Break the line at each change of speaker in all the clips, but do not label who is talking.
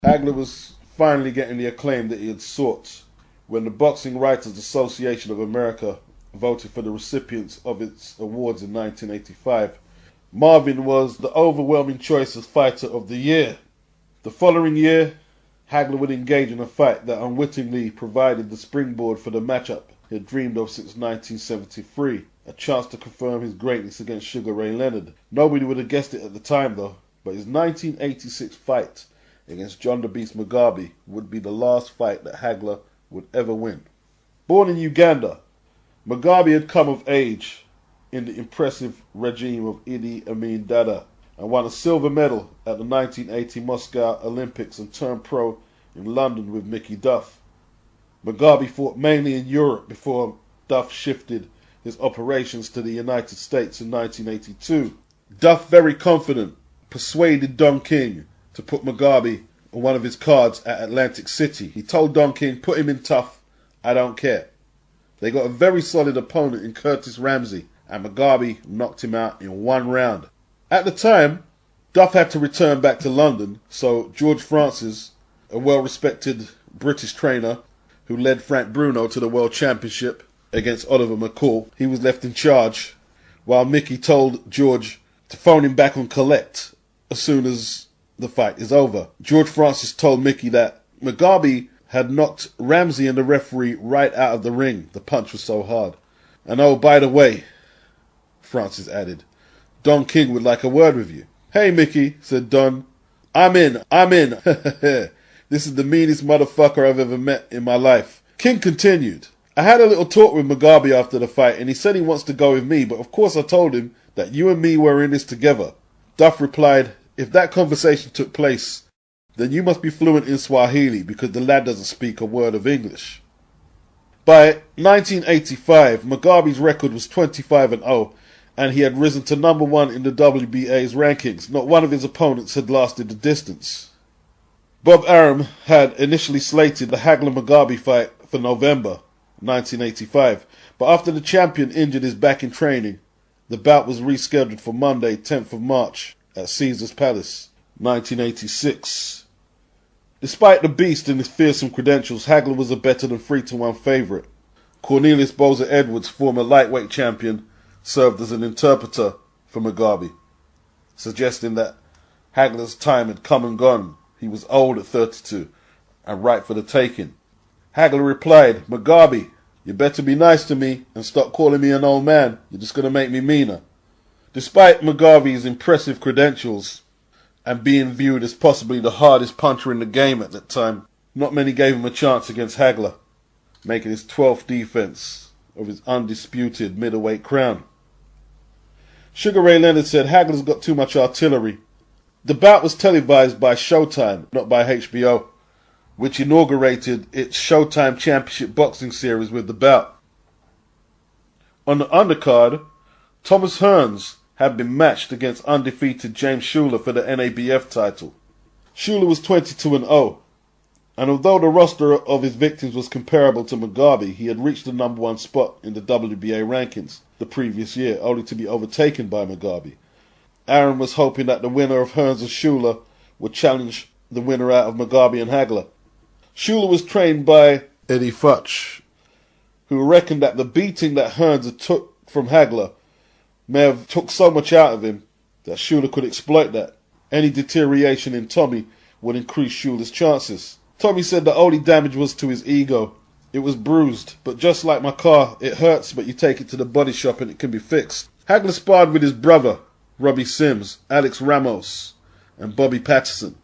Hagler was finally getting the acclaim that he had sought when the Boxing Writers Association of America voted for the recipients of its awards in 1985. Marvin was the overwhelming choice as Fighter of the Year. The following year, Hagler would engage in a fight that unwittingly provided the springboard for the matchup he had dreamed of since 1973, a chance to confirm his greatness against Sugar Ray Leonard. Nobody would have guessed it at the time though, but his 1986 fight against John the Beast Mugabi would be the last fight that Hagler would ever win. Born in Uganda, Mugabi had come of age in the impressive regime of Idi Amin Dada and won a silver medal at the 1980 Moscow Olympics and turned pro in London with Mickey Duff. Mugabi fought mainly in Europe before Duff shifted his operations to the United States in 1982. Duff, very confident, persuaded Don King to put Mugabi on one of his cards at Atlantic City. He told Don King, "Put him in tough, I don't care." They got a very solid opponent in Curtis Ramsey, and Mugabi knocked him out in one round. At the time, Duff had to return back to London, so George Francis, a well-respected British trainer who led Frank Bruno to the World Championship against Oliver McCall, he was left in charge, while Mickey told George to phone him back on collect as soon as the fight is over. George Francis told Mickey that Mugabi had knocked Ramsey and the referee right out of the ring. The punch was so hard. "And oh, by the way," Francis added, "Don King would like a word with you." "Hey, Mickey," said Don. I'm in. This is the meanest motherfucker I've ever met in my life." King continued, "I had a little talk with Mugabi after the fight, and he said he wants to go with me, but of course I told him that you and me were in this together." Duff replied, "If that conversation took place, then you must be fluent in Swahili because the lad doesn't speak a word of English." By 1985, Mugabi's record was 25-0, and he had risen to number one in the WBA's rankings. Not one of his opponents had lasted the distance. Bob Arum had initially slated the Hagler-Mugabi fight for November 1985, but after the champion injured his back in training, the bout was rescheduled for Monday, 10th of March at Caesars Palace, 1986. Despite the beast and his fearsome credentials, Hagler was a better than 3-1 favourite. Cornelius Bowser Edwards, former lightweight champion, served as an interpreter for Mugabi, suggesting that Hagler's time had come and gone. He was old at 32 and ripe for the taking. Hagler replied, "Mugabi, you better be nice to me and stop calling me an old man. You're just going to make me meaner." Despite Mugabi's impressive credentials and being viewed as possibly the hardest puncher in the game at that time, not many gave him a chance against Hagler, making his 12th defense of his undisputed middleweight crown. Sugar Ray Leonard said, "Hagler's got too much artillery." The bout was televised by Showtime, not by HBO, which inaugurated its Showtime Championship Boxing Series with the bout. On the undercard, Thomas Hearns had been matched against undefeated James Shuler for the NABF title. Shuler was 22-0, and although the roster of his victims was comparable to Mugabi, he had reached the number one spot in the WBA rankings the previous year, only to be overtaken by Mugabi. Aaron was hoping that the winner of Hearns and Shuler would challenge the winner out of Mugabi and Hagler. Shuler was trained by Eddie Futch, who reckoned that the beating that Hearns had took from Hagler may have took so much out of him that Shuler could exploit that. Any deterioration in Tommy would increase Shuler's chances. Tommy said the only damage was to his ego. It was bruised, but just like my car, it hurts, but you take it to the body shop and it can be fixed. Hagler sparred with his brother, Robbie Sims, Alex Ramos, and Bobby Patterson.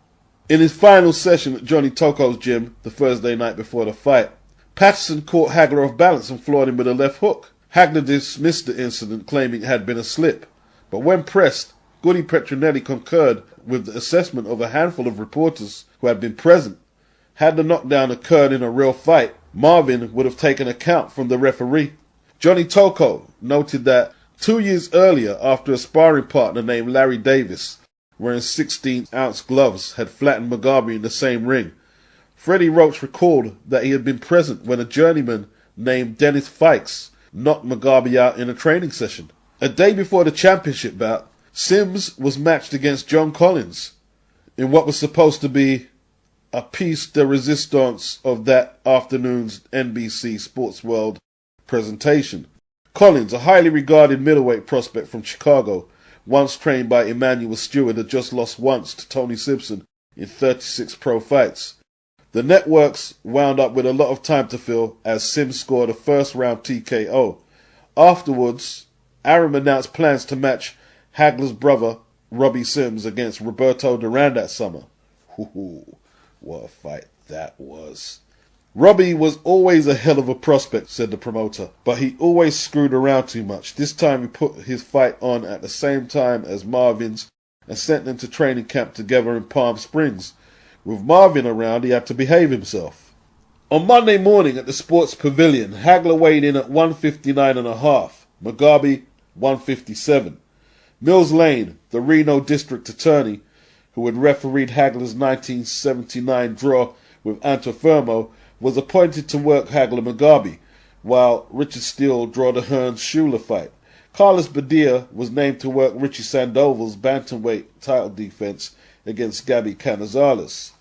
In his final session at Johnny Toko's gym the Thursday night before the fight, Patterson caught Hagler off balance and floored him with a left hook. Hagler dismissed the incident, claiming it had been a slip, but when pressed, Goody Petronelli concurred with the assessment of a handful of reporters who had been present. Had the knockdown occurred in a real fight, Marvin would have taken account from the referee. Johnny Toko noted that 2 years earlier, after a sparring partner named Larry Davis, wearing 16-ounce gloves, had flattened Mugabi in the same ring, Freddie Roach recalled that he had been present when a journeyman named Dennis Fikes knocked Mugabi out in a training session. A day before the championship bout, Sims was matched against John Collins in what was supposed to be a piece de resistance of that afternoon's NBC Sports World presentation. Collins, a highly regarded middleweight prospect from Chicago, once trained by Emmanuel Stewart, had just lost once to Tony Simpson in 36 pro fights. The networks wound up with a lot of time to fill as Sims scored a first-round TKO. Afterwards, Arum announced plans to match Hagler's brother, Robbie Sims, against Roberto Duran that summer. Ooh, what a fight that was. Robbie was always a hell of a prospect, said the promoter, but he always screwed around too much. This time he put his fight on at the same time as Marvin's and sent them to training camp together in Palm Springs. With Marvin around, he had to behave himself. On Monday morning at the Sports Pavilion, Hagler weighed in at 159.5, Mugabi 157. Mills Lane, the Reno district attorney, who had refereed Hagler's 1979 draw with Antofermo, was appointed to work Hagler-Mugabi, while Richard Steele drew the Hearns-Schuler fight. Carlos Badia was named to work Richie Sandoval's bantamweight title defense against Gabi Canizales.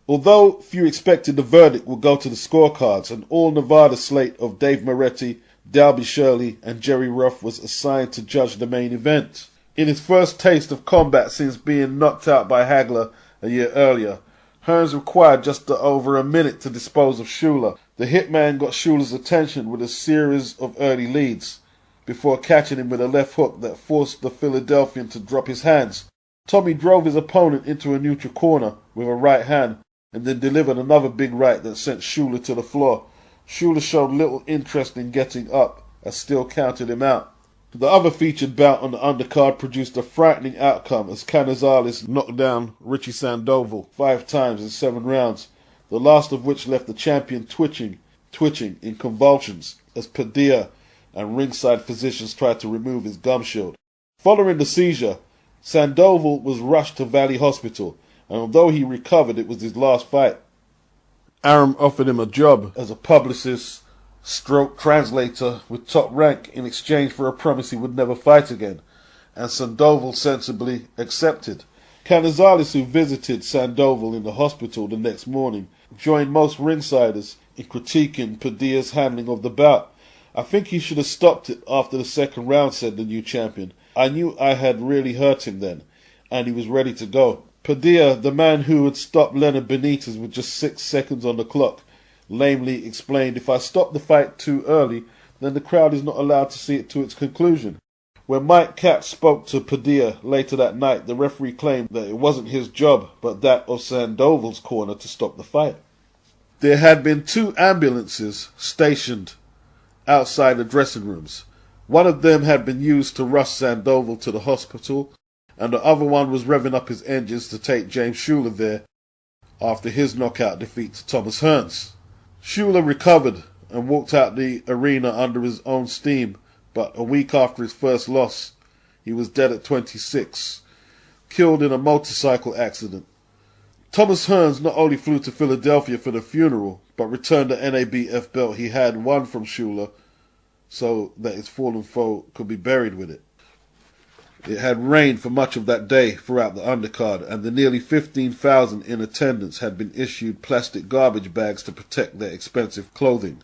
Although few expected the verdict would go to the scorecards, an all-Nevada slate of Dave Moretti, Dalby Shirley and Jerry Ruff was assigned to judge the main event. In his first taste of combat since being knocked out by Hagler a year earlier, Hearns required just over a minute to dispose of Schuler. The hitman got Schuler's attention with a series of early leads, before catching him with a left hook that forced the Philadelphian to drop his hands. Tommy drove his opponent into a neutral corner with a right hand, and then delivered another big right that sent Schuler to the floor. Schuler showed little interest in getting up, as Steele counted him out. The other featured bout on the undercard produced a frightening outcome as Canizales knocked down Richie Sandoval 5 times in 7 rounds, the last of which left the champion twitching in convulsions as Padilla and ringside physicians tried to remove his gum shield. Following the seizure, Sandoval was rushed to Valley Hospital, and although he recovered, it was his last fight. Arum offered him a job as a publicist stroke translator with top rank in exchange for a promise he would never fight again, and Sandoval sensibly accepted. Canizales, who visited Sandoval in the hospital the next morning, joined most ringsiders in critiquing Padilla's handling of the bout. "I think he should have stopped it after the second round," said the new champion. "I knew I had really hurt him then, and he was ready to go." Padilla, the man who had stopped Leonard Benitez with just 6 seconds on the clock, lamely explained, "If I stop the fight too early, then the crowd is not allowed to see it to its conclusion." When Mike Katz spoke to Padilla later that night, the referee claimed that it wasn't his job, but that of Sandoval's corner to stop the fight. There had been 2 ambulances stationed outside the dressing rooms. One of them had been used to rush Sandoval to the hospital, and the other one was revving up his engines to take James Schuler there after his knockout defeat to Thomas Hearns. Schuler recovered and walked out the arena under his own steam, but a week after his first loss, he was dead at 26, killed in a motorcycle accident. Thomas Hearns not only flew to Philadelphia for the funeral, but returned the NABF belt he had won from Schuler so that his fallen foe could be buried with it. It had rained for much of that day throughout the undercard, and the nearly 15,000 in attendance had been issued plastic garbage bags to protect their expensive clothing.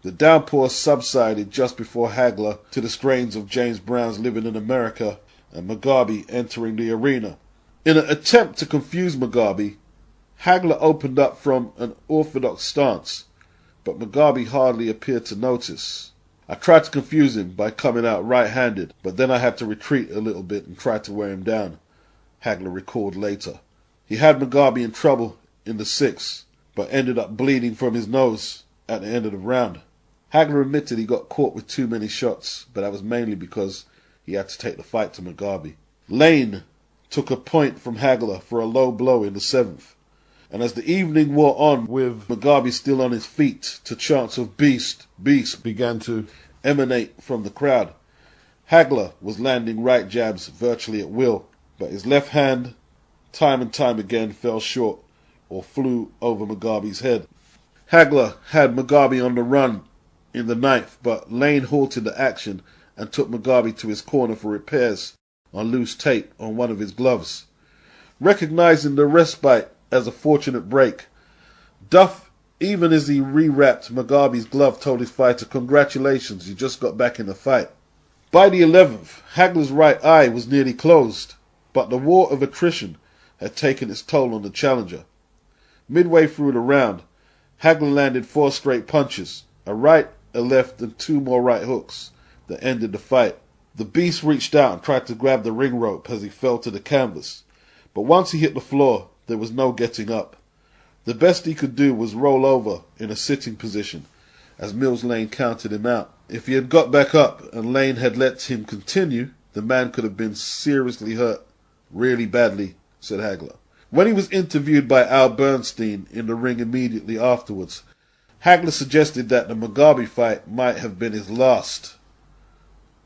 The downpour subsided just before Hagler to the strains of James Brown's Living in America and Mugabi entering the arena. In an attempt to confuse Mugabi, Hagler opened up from an orthodox stance, but Mugabi hardly appeared to notice. "I tried to confuse him by coming out right-handed, but then I had to retreat a little bit and try to wear him down," Hagler recalled later. He had Mugabi in trouble in the 6th, but ended up bleeding from his nose at the end of the round. Hagler admitted he got caught with too many shots, but that was mainly because he had to take the fight to Mugabi. Lane took a point from Hagler for a low blow in the 7th. And as the evening wore on, with Mugabi still on his feet, to chants of "Beast, Beast" began to emanate from the crowd. Hagler was landing right jabs virtually at will, but his left hand, time and time again, fell short or flew over Mugabi's head. Hagler had Mugabi on the run in the 9th, but Lane halted the action and took Mugabi to his corner for repairs on loose tape on one of his gloves. Recognizing the respite as a fortunate break. Duff, even as he rewrapped Mugabi's glove, told his fighter, "Congratulations, you just got back in the fight." By the 11th, Hagler's right eye was nearly closed, but the war of attrition had taken its toll on the challenger. Midway through the round, Hagler landed 4 straight punches, a right, a left, and 2 more right hooks that ended the fight. The beast reached out and tried to grab the ring rope as he fell to the canvas, but once he hit the floor, there was no getting up. The best he could do was roll over in a sitting position as Mills Lane counted him out. If he had got back up and Lane had let him continue, the man could have been seriously hurt, really badly, said Hagler. When he was interviewed by Al Bernstein in the ring immediately afterwards, Hagler suggested that the Mugabi fight might have been his last.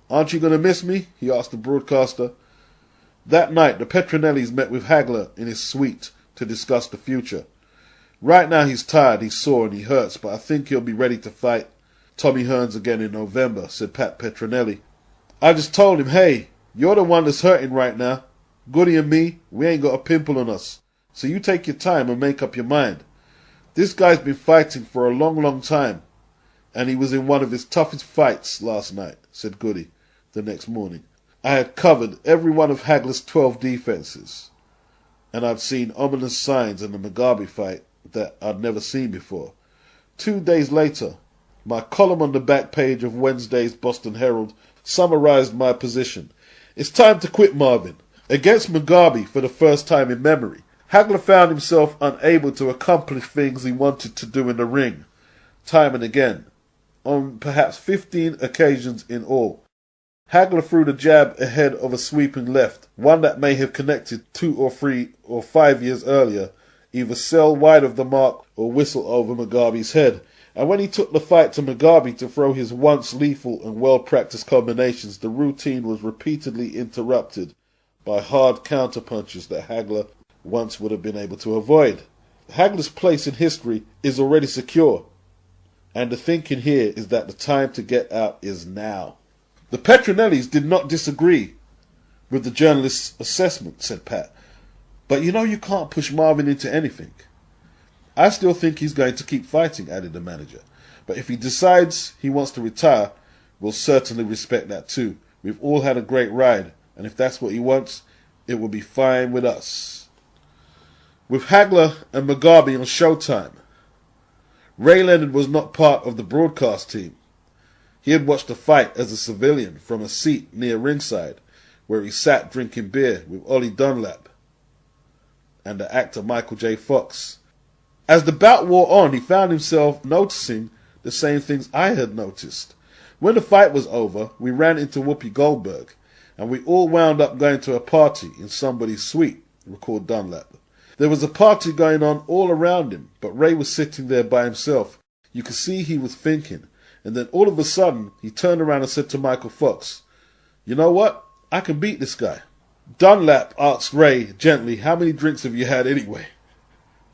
"Aren't you going to miss me?" he asked the broadcaster. That night, the Petronellis met with Hagler in his suite to discuss the future. "Right now he's tired, he's sore and he hurts, but I think he'll be ready to fight Tommy Hearns again in November," said Pat Petronelli. "I just told him, hey, you're the one that's hurting right now. Goody and me, we ain't got a pimple on us. So you take your time and make up your mind. This guy's been fighting for a long, long time, and he was in one of his toughest fights last night," said Goody the next morning. "I had covered every one of Hagler's 12 defenses, and I'd seen ominous signs in the Mugabi fight that I'd never seen before. 2 days later, my column on the back page of Wednesday's Boston Herald summarized my position. It's time to quit Marvin. Against Mugabi for the first time in memory, Hagler found himself unable to accomplish things he wanted to do in the ring, time and again, on perhaps 15 occasions in all. Hagler threw the jab ahead of a sweeping left, one that may have connected 2 or 3 or 5 years earlier, either sell wide of the mark or whistle over Mugabi's head. And when he took the fight to Mugabi to throw his once lethal and well-practiced combinations, the routine was repeatedly interrupted by hard counterpunches that Hagler once would have been able to avoid. Hagler's place in history is already secure, and the thinking here is that the time to get out is now. The Petronellis did not disagree with the journalist's assessment, said Pat. "But you know you can't push Marvin into anything." "I still think he's going to keep fighting," added the manager. "But if he decides he wants to retire, we'll certainly respect that too. We've all had a great ride, and if that's what he wants, it will be fine with us." With Hagler and Mugabi on Showtime, Ray Leonard was not part of the broadcast team. He had watched the fight as a civilian from a seat near ringside, where he sat drinking beer with Ollie Dunlap and the actor Michael J. Fox. As the bout wore on, he found himself noticing the same things I had noticed. When the fight was over, we ran into Whoopi Goldberg, and we all wound up going to a party in somebody's suite, recalled Dunlap. There was a party going on all around him, but Ray was sitting there by himself. You could see he was thinking, and then all of a sudden, he turned around and said to Michael Fox, "You know what? I can beat this guy." Dunlap asked Ray gently, "How many drinks have you had anyway?"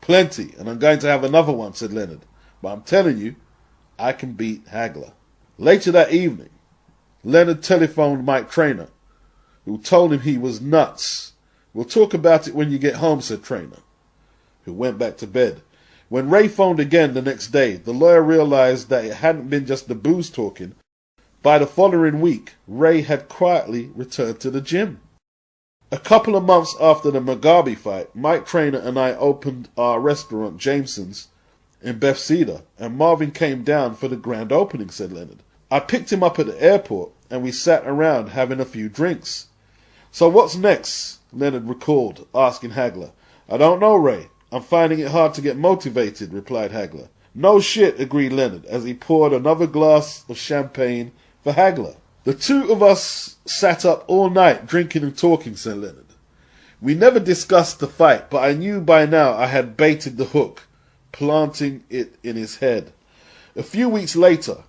"Plenty, and I'm going to have another one," said Leonard. "But I'm telling you, I can beat Hagler." Later that evening, Leonard telephoned Mike Trainer, who told him he was nuts. "We'll talk about it when you get home," said Trainer, who went back to bed. When Ray phoned again the next day, the lawyer realized that it hadn't been just the booze talking. By the following week, Ray had quietly returned to the gym. A couple of months after the Mugabi fight, Mike Trainer and I opened our restaurant, Jameson's, in Bethesda, and Marvin came down for the grand opening, said Leonard. "I picked him up at the airport, and we sat around having a few drinks." "So what's next?" Leonard recalled, asking Hagler. "I don't know, Ray. I'm finding it hard to get motivated," replied Hagler. "No shit," agreed Leonard, as he poured another glass of champagne for Hagler. "The two of us sat up all night drinking and talking," said Leonard. "We never discussed the fight, but I knew by now I had baited the hook, planting it in his head." A few weeks later,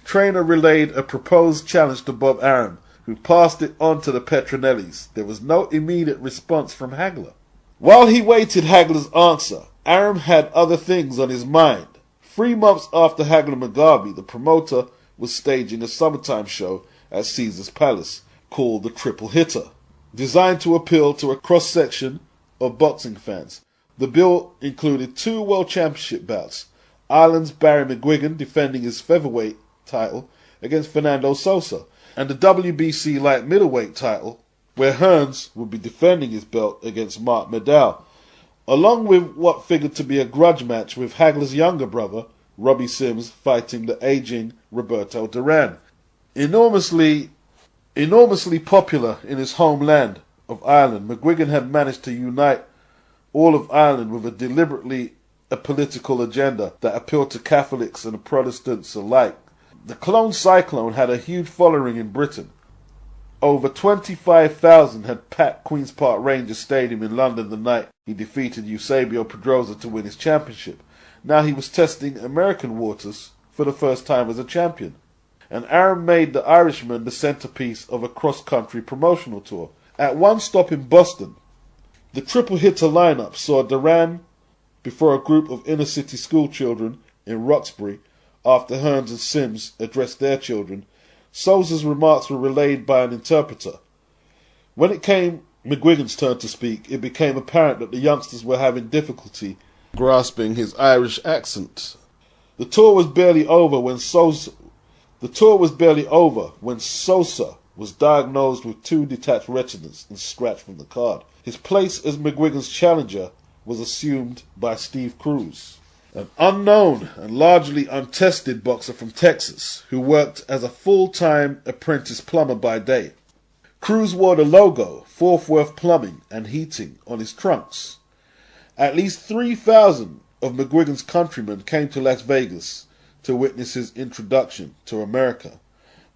Trainer relayed a proposed challenge to Bob Arum, who passed it on to the Petronellis. There was no immediate response from Hagler. While he waited Hagler's answer, Arum had other things on his mind. 3 months after Hagler Mugabi, the promoter was staging a summertime show at Caesar's Palace called the Triple Hitter, designed to appeal to a cross-section of boxing fans. The bill included 2 World Championship bouts, Ireland's Barry McGuigan defending his featherweight title against Fernando Sosa, and the WBC light middleweight title, where Hearns would be defending his belt against Mark Medal, along with what figured to be a grudge match with Hagler's younger brother, Robbie Sims, fighting the aging Roberto Duran. Enormously popular in his homeland of Ireland, McGuigan had managed to unite all of Ireland with a political agenda that appealed to Catholics and Protestants alike. The Clone Cyclone had a huge following in Britain. Over 25,000 had packed Queen's Park Rangers Stadium in London the night he defeated Eusebio Pedrosa to win his championship. Now he was testing American waters for the first time as a champion. And Aaron made the Irishman the centerpiece of a cross-country promotional tour. At one stop in Boston, the triple hitter lineup saw Duran before a group of inner-city schoolchildren in Roxbury after Hearns and Sims addressed their children. Sosa's remarks were relayed by an interpreter. When it came McGuigan's turn to speak, it became apparent that the youngsters were having difficulty grasping his Irish accent. The tour was barely over when Sosa was diagnosed with 2 detached retinas and scratched from the card. His place as McGuigan's challenger was assumed by Steve Cruz, an unknown and largely untested boxer from Texas who worked as a full-time apprentice plumber by day. Cruz wore the logo, Fort Worth Plumbing and Heating, on his trunks. At least 3,000 of McGuigan's countrymen came to Las Vegas to witness his introduction to America.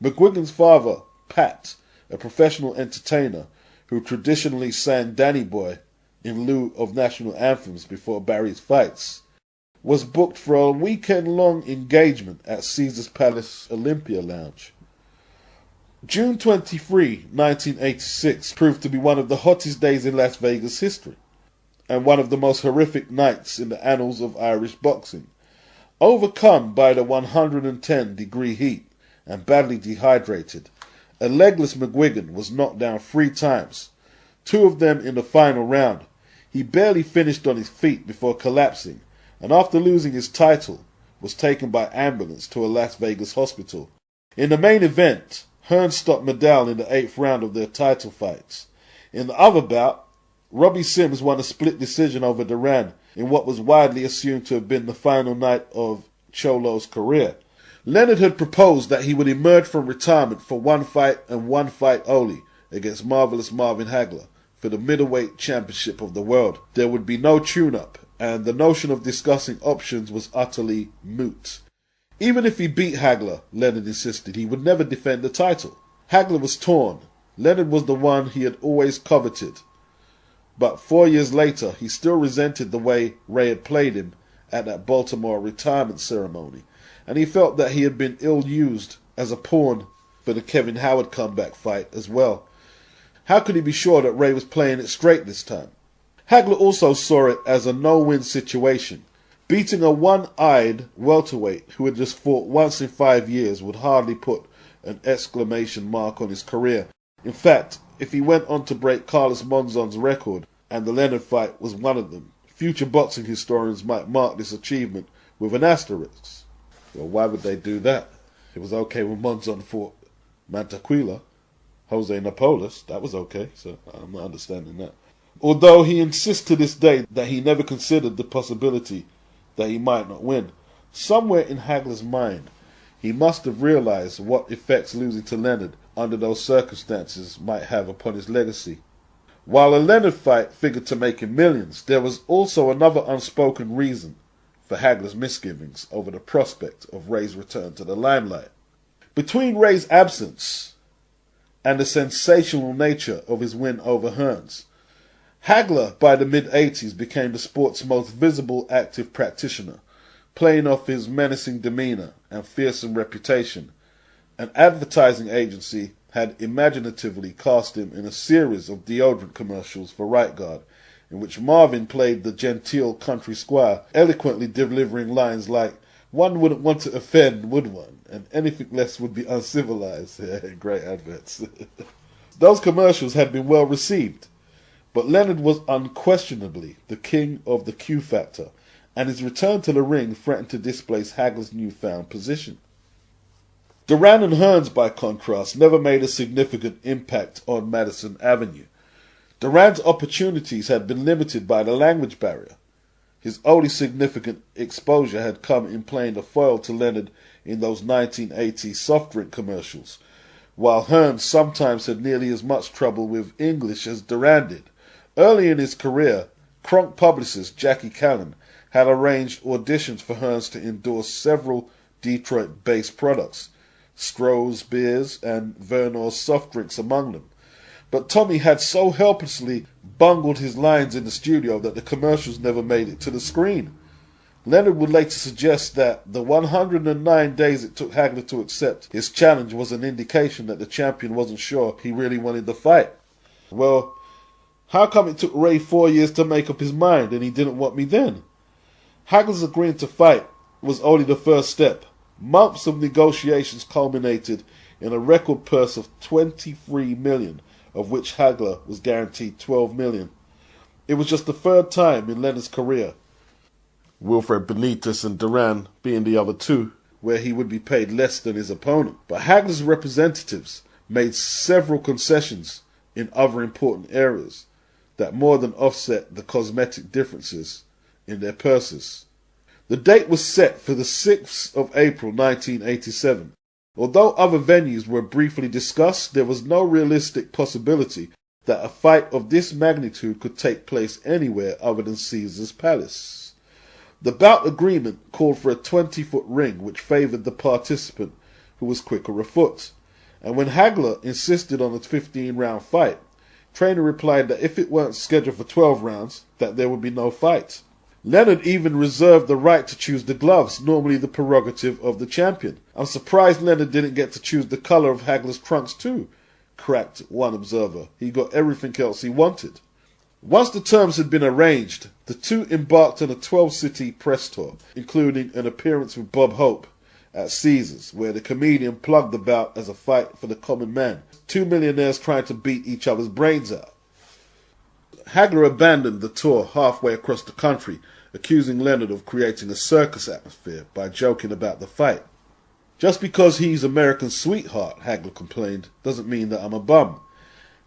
McGuigan's father, Pat, a professional entertainer who traditionally sang Danny Boy in lieu of national anthems before Barry's fights, was booked for a weekend-long engagement at Caesars Palace Olympia Lounge. June 23, 1986 proved to be one of the hottest days in Las Vegas history, and one of the most horrific nights in the annals of Irish boxing. Overcome by the 110-degree heat and badly dehydrated, a legless McGuigan was knocked down 3 times, 2 of them in the final round. He barely finished on his feet before collapsing, and after losing his title, was taken by ambulance to a Las Vegas hospital. In the main event, Hearns stopped Medal in the 8th round of their title fights. In the other bout, Robbie Sims won a split decision over Duran in what was widely assumed to have been the final night of Cholo's career. Leonard had proposed that he would emerge from retirement for 1 fight and 1 fight only against marvelous Marvin Hagler for the middleweight championship of the world. There would be no tune-up, and the notion of discussing options was utterly moot. Even if he beat Hagler, Leonard insisted, he would never defend the title. Hagler was torn. Leonard was the one he had always coveted. But 4 years later, he still resented the way Ray had played him at that Baltimore retirement ceremony, and he felt that he had been ill-used as a pawn for the Kevin Howard comeback fight as well. How could he be sure that Ray was playing it straight this time? Hagler also saw it as a no-win situation. Beating a one-eyed welterweight who had just fought once in 5 years would hardly put an exclamation mark on his career. In fact, if he went on to break Carlos Monzon's record, and the Leonard fight was one of them, future boxing historians might mark this achievement with an asterisk. Well, why would they do that? It was okay when Monzon fought Mantequilla. Jose Napoles, that was okay, so I'm not understanding that. Although he insists to this day that he never considered the possibility that he might not win. Somewhere in Hagler's mind, he must have realized what effects losing to Leonard under those circumstances might have upon his legacy. While a Leonard fight figured to make him millions, there was also another unspoken reason for Hagler's misgivings over the prospect of Ray's return to the limelight. Between Ray's absence and the sensational nature of his win over Hearns, Hagler, by the mid-80s, became the sport's most visible active practitioner, playing off his menacing demeanor and fearsome reputation. An advertising agency had imaginatively cast him in a series of deodorant commercials for Right Guard, in which Marvin played the genteel country squire, eloquently delivering lines like, "One wouldn't want to offend, would one? And anything less would be uncivilized." Great adverts. Those commercials had been well received, But Leonard was unquestionably the king of the Q factor, and his return to the ring threatened to displace Hagler's newfound position. Duran and Hearns, by contrast, never made a significant impact on Madison Avenue. Duran's opportunities had been limited by the language barrier. His only significant exposure had come in playing a foil to Leonard in those 1980 soft drink commercials, while Hearns sometimes had nearly as much trouble with English as Duran did. Early in his career, Kronk publicist Jackie Callan had arranged auditions for Hearns to endorse several Detroit-based products, Stroh's beers and Vernors soft drinks among them. But Tommy had so helplessly bungled his lines in the studio that the commercials never made it to the screen. Leonard would later suggest that the 109 days it took Hagler to accept his challenge was an indication that the champion wasn't sure he really wanted the fight. Well, how come it took Ray 4 years to make up his mind and he didn't want me then? Hagler's agreeing to fight was only the first step. Months of negotiations culminated in a record purse of $23 million, of which Hagler was guaranteed $12 million. It was just the third time in Leonard's career, Wilfred Benitez and Duran being the other two, where he would be paid less than his opponent. But Hagler's representatives made several concessions in other important areas that more than offset the cosmetic differences in their purses. The date was set for the 6th of April 1987. Although other venues were briefly discussed, there was no realistic possibility that a fight of this magnitude could take place anywhere other than Caesar's Palace. The bout agreement called for a 20-foot ring which favoured the participant who was quicker afoot. And when Hagler insisted on a 15-round fight, trainer replied that if it weren't scheduled for 12 rounds, that there would be no fight. Leonard even reserved the right to choose the gloves, normally the prerogative of the champion. I'm surprised Leonard didn't get to choose the colour of Hagler's trunks too, cracked one observer. He got everything else he wanted. Once the terms had been arranged, the two embarked on a 12-city press tour, including an appearance with Bob Hope at Caesars, where the comedian plugged the bout as a fight for the common man. Two millionaires trying to beat each other's brains out. Hagler abandoned the tour halfway across the country, accusing Leonard of creating a circus atmosphere by joking about the fight. Just because he's America's sweetheart, Hagler complained, doesn't mean that I'm a bum.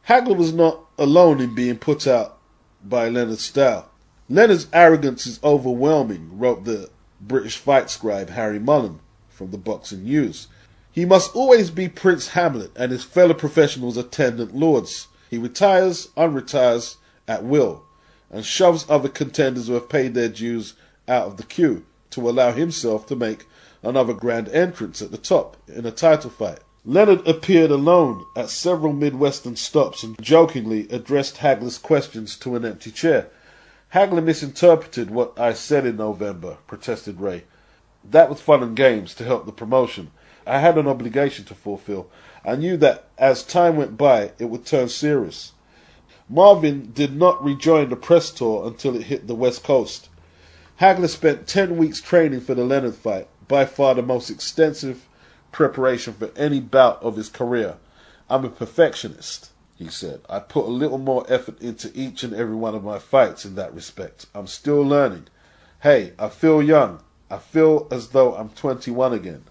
Hagler was not alone in being put out by Leonard's style. Leonard's arrogance is overwhelming, wrote the British fight scribe Harry Mullen from the Boxing News. He must always be Prince Hamlet and his fellow professionals attendant lords. He retires, unretires at will, and shoves other contenders who have paid their dues out of the queue to allow himself to make another grand entrance at the top in a title fight. Leonard appeared alone at several Midwestern stops and jokingly addressed Hagler's questions to an empty chair. Hagler misinterpreted what I said in November, protested Ray. That was fun and games to help the promotion. I had an obligation to fulfill. I knew that as time went by, it would turn serious. Marvin did not rejoin the press tour until it hit the West Coast. Hagler spent 10 weeks training for the Leonard fight, by far the most extensive preparation for any bout of his career. I'm a perfectionist, he said. I put a little more effort into each and every one of my fights in that respect. I'm still learning. Hey, I feel young. I feel as though I'm 21 again.